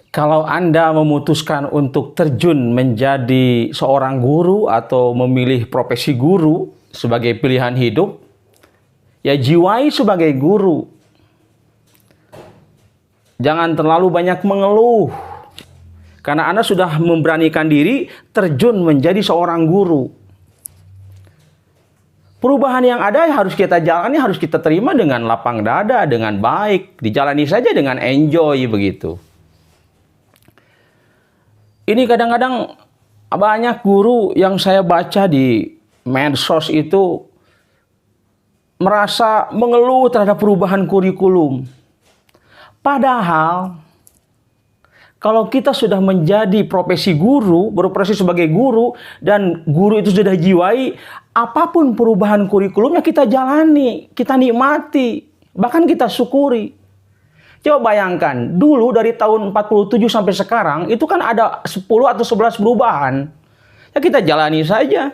Kalau Anda memutuskan untuk terjun menjadi seorang guru atau memilih profesi guru sebagai pilihan hidup, ya jiwai sebagai guru. Jangan terlalu banyak mengeluh. Karena Anda sudah memberanikan diri terjun menjadi seorang guru. Perubahan yang ada harus kita jalani, harus kita terima dengan lapang dada, dengan baik. Dijalani saja dengan enjoy begitu. Ini kadang-kadang banyak guru yang saya baca di medsos itu merasa mengeluh terhadap perubahan kurikulum. Padahal kalau kita sudah menjadi profesi guru, berprofesi sebagai guru, dan guru itu sudah jiwai, apapun perubahan kurikulumnya kita jalani, kita nikmati, bahkan kita syukuri. Coba bayangkan, dulu dari tahun 47 sampai sekarang, itu kan ada 10 atau 11 perubahan. Ya kita jalani saja.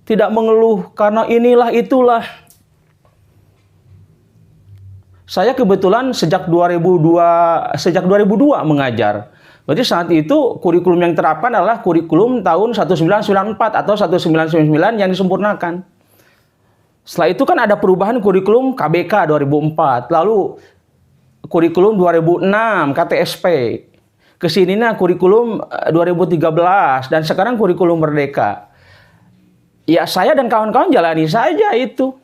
Tidak mengeluh karena inilah itulah. Saya kebetulan sejak 2002 mengajar. Berarti saat itu kurikulum yang terapkan adalah kurikulum tahun 1994 atau 1999 yang disempurnakan. Setelah itu kan ada perubahan kurikulum KBK 2004, lalu kurikulum 2006 KTSP, kesininya kurikulum 2013, dan sekarang kurikulum Merdeka. Ya saya dan kawan-kawan jalani saja itu.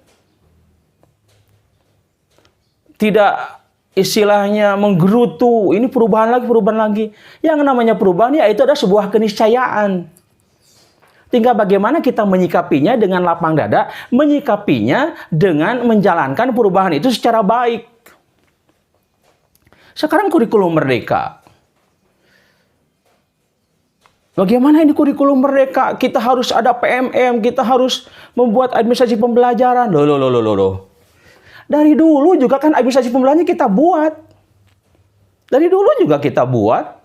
Tidak istilahnya menggerutu, ini perubahan lagi. Yang namanya perubahan ya itu adalah sebuah keniscayaan. Tinggal bagaimana kita menyikapinya dengan lapang dada, menyikapinya dengan menjalankan perubahan itu secara baik. Sekarang kurikulum Merdeka. Bagaimana ini kurikulum Merdeka? Kita harus ada PMM, kita harus membuat administrasi pembelajaran. Loh. Dari dulu juga kan administrasi pembelajaran kita buat. Dari dulu juga kita buat.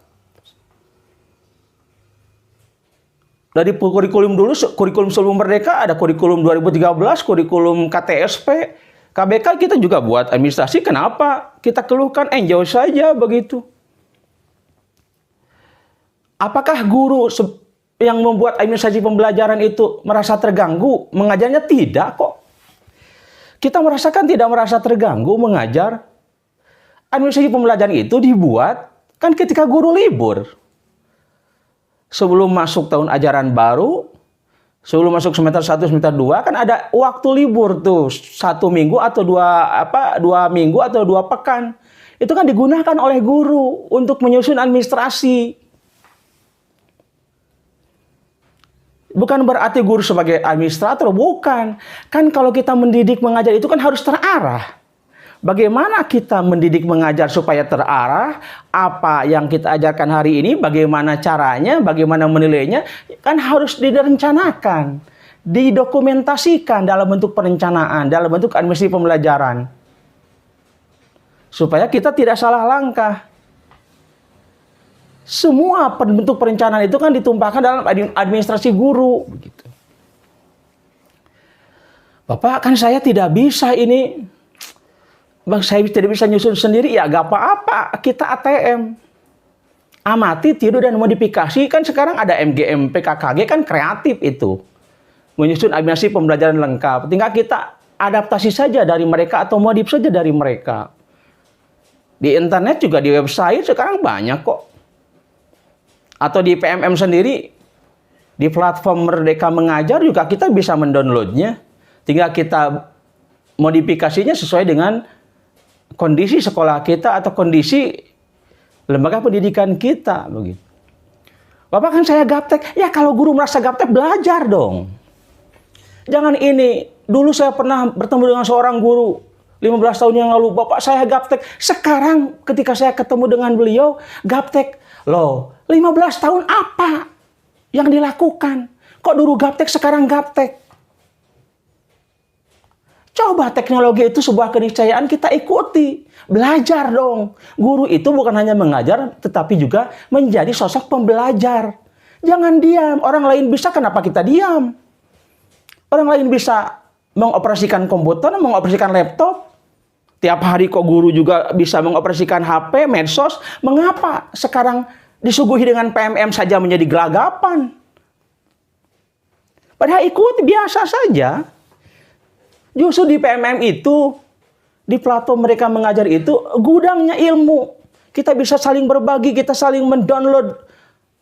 Dari kurikulum dulu, kurikulum sebelum Merdeka ada kurikulum 2013, kurikulum KTSP, KBK kita juga buat administrasi. Kenapa? Kita keluhkan, enjoy saja begitu. Apakah guru yang membuat administrasi pembelajaran itu merasa terganggu mengajarnya? Tidak kok. Kita tidak merasa terganggu mengajar. Administrasi pembelajaran itu dibuat kan ketika guru libur. Sebelum masuk tahun ajaran baru, sebelum masuk semester 1, semester 2, kan ada waktu libur tuh, 1 minggu atau 2 minggu atau 2 pekan. Itu kan digunakan oleh guru untuk menyusun administrasi. Bukan berarti guru sebagai administrator, bukan. Kan kalau kita mendidik mengajar itu kan harus terarah. Bagaimana kita mendidik mengajar supaya terarah, apa yang kita ajarkan hari ini, bagaimana caranya, bagaimana menilainya, kan harus direncanakan, didokumentasikan dalam bentuk perencanaan, dalam bentuk administrasi pembelajaran. Supaya kita tidak salah langkah. Semua bentuk perencanaan itu kan ditumpahkan dalam administrasi guru. Begitu. Bapak, kan saya tidak bisa ini. Bang, saya tidak bisa nyusun sendiri, ya gak apa-apa, kita ATM. Amati, tiru, dan modifikasi. Kan sekarang ada MGM, PKKG, kan kreatif itu. Menyusun administrasi pembelajaran lengkap. Tinggal kita adaptasi saja dari mereka atau modif saja dari mereka. Di internet juga, di website sekarang banyak kok. Atau di PMM sendiri, di platform Merdeka Mengajar juga kita bisa mendownloadnya. Tinggal kita modifikasinya sesuai dengan kondisi sekolah kita atau kondisi lembaga pendidikan kita begitu. Bapak, kan saya gaptek. Ya kalau guru merasa gaptek, belajar dong. Jangan ini, dulu saya pernah bertemu dengan seorang guru 15 tahun yang lalu. Bapak, saya gaptek. Sekarang ketika saya ketemu dengan beliau, gaptek. Loh, 15 tahun apa yang dilakukan? Kok dulu gaptek, sekarang gaptek? Coba teknologi itu sebuah keniscayaan, kita ikuti. Belajar dong. Guru itu bukan hanya mengajar, tetapi juga menjadi sosok pembelajar. Jangan diam. Orang lain bisa, kenapa kita diam? Orang lain bisa mengoperasikan komputer, mengoperasikan laptop. Tiap hari kok guru juga bisa mengoperasikan HP, medsos. Mengapa sekarang disuguhi dengan PMM saja menjadi gelagapan? Padahal ikuti biasa saja. Justru di PMM itu, di platform mereka mengajar itu, gudangnya ilmu. Kita bisa saling berbagi, kita saling mendownload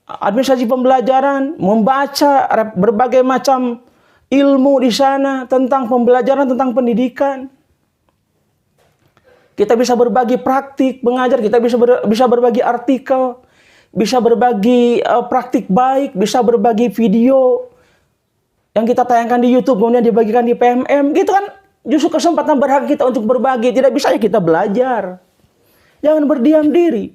administrasi pembelajaran, membaca berbagai macam ilmu di sana tentang pembelajaran, tentang pendidikan. Kita bisa berbagi praktik mengajar, kita bisa berbagi artikel, bisa berbagi praktik baik, bisa berbagi video yang kita tayangkan di YouTube, kemudian dibagikan di PMM. Gitu kan justru kesempatan berharga kita untuk berbagi. Tidak bisa ya kita belajar. Jangan berdiam diri.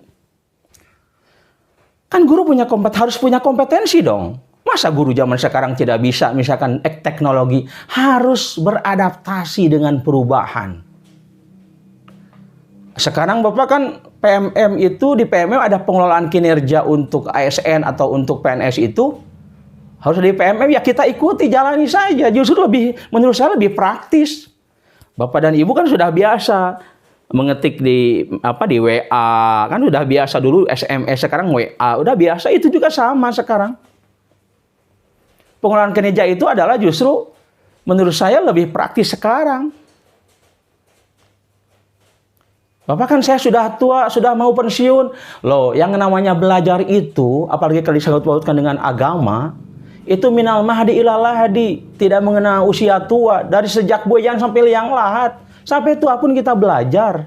Kan guru harus punya kompetensi dong. Masa guru zaman sekarang tidak bisa, misalkan teknologi, harus beradaptasi dengan perubahan. Sekarang Bapak kan PMM itu, di PMM ada pengelolaan kinerja untuk ASN atau untuk PNS itu. Harus di PMM ya kita ikuti, jalani saja. Justru menurut saya lebih praktis. Bapak dan Ibu kan sudah biasa mengetik di WA, kan sudah biasa dulu SMS, sekarang WA, udah biasa. Itu juga sama sekarang. Pengelolaan kinerja itu adalah justru menurut saya lebih praktis sekarang. Bapak kan saya sudah tua, sudah mau pensiun. Loh, yang namanya belajar itu, apalagi kalau disangkut-pautkan dengan agama, itu minal mahdi ilal lahdi, tidak mengenal usia tua. Dari sejak buayan sampai liang lahat, sampai tua pun kita belajar.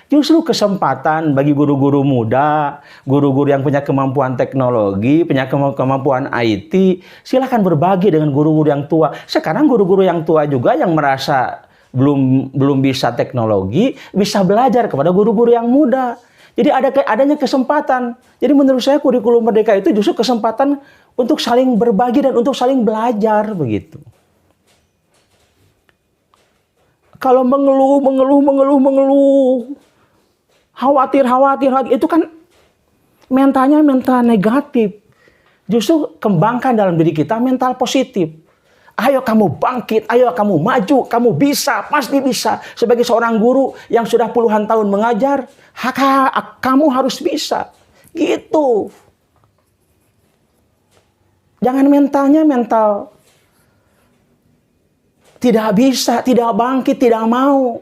Justru kesempatan bagi guru-guru muda, guru-guru yang punya kemampuan teknologi, punya kemampuan IT, silakan berbagi dengan guru-guru yang tua. Sekarang guru-guru yang tua juga yang merasa belum bisa teknologi, bisa belajar kepada guru-guru yang muda. Jadi adanya kesempatan. Jadi menurut saya kurikulum Merdeka itu justru kesempatan untuk saling berbagi dan untuk saling belajar begitu. Kalau mengeluh, khawatir, itu kan mentalnya mental negatif. Justru kembangkan dalam diri kita mental positif. Ayo kamu bangkit, ayo kamu maju, kamu bisa, pasti bisa. Sebagai seorang guru yang sudah puluhan tahun mengajar, kamu harus bisa. Gitu. Jangan mentalnya mental tidak bisa, tidak bangkit, tidak mau.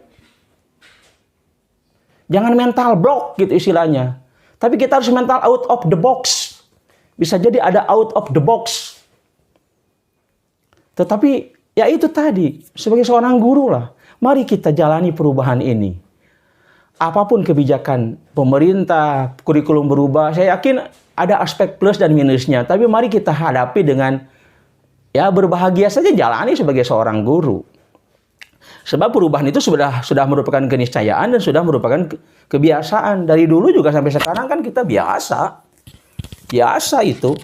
Jangan mental block gitu istilahnya. Tapi kita harus mental out of the box. Bisa jadi ada out of the box. Tetapi ya itu tadi, sebagai seorang guru lah, mari kita jalani perubahan ini. Apapun kebijakan pemerintah, kurikulum berubah, saya yakin ada aspek plus dan minusnya. Tapi mari kita hadapi dengan ya berbahagia saja, jalani sebagai seorang guru. Sebab perubahan itu sudah merupakan keniscayaan dan sudah merupakan kebiasaan. Dari dulu juga sampai sekarang kan kita biasa. Biasa itu,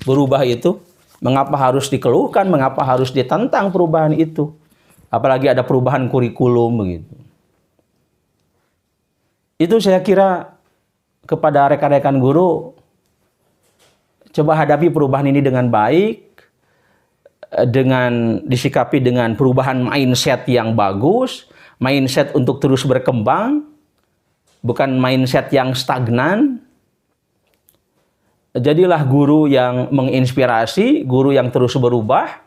berubah itu. Mengapa harus dikeluhkan, mengapa harus ditentang perubahan itu? Apalagi ada perubahan kurikulum begitu. Itu saya kira kepada rekan-rekan guru, coba hadapi perubahan ini dengan baik, dengan disikapi dengan perubahan mindset yang bagus, mindset untuk terus berkembang, bukan mindset yang stagnan. Jadilah guru yang menginspirasi, guru yang terus berubah.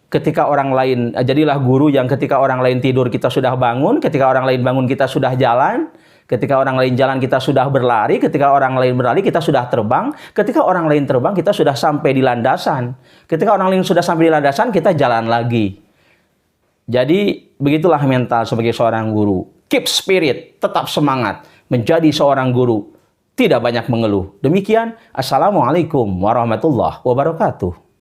Jadilah guru yang ketika orang lain tidur kita sudah bangun, ketika orang lain bangun kita sudah jalan, ketika orang lain jalan kita sudah berlari, ketika orang lain berlari kita sudah terbang, ketika orang lain terbang kita sudah sampai di landasan, ketika orang lain sudah sampai di landasan kita jalan lagi. Jadi begitulah mental sebagai seorang guru. Keep spirit, tetap semangat menjadi seorang guru. Tidak banyak mengeluh. Demikian, Assalamualaikum warahmatullahi wabarakatuh.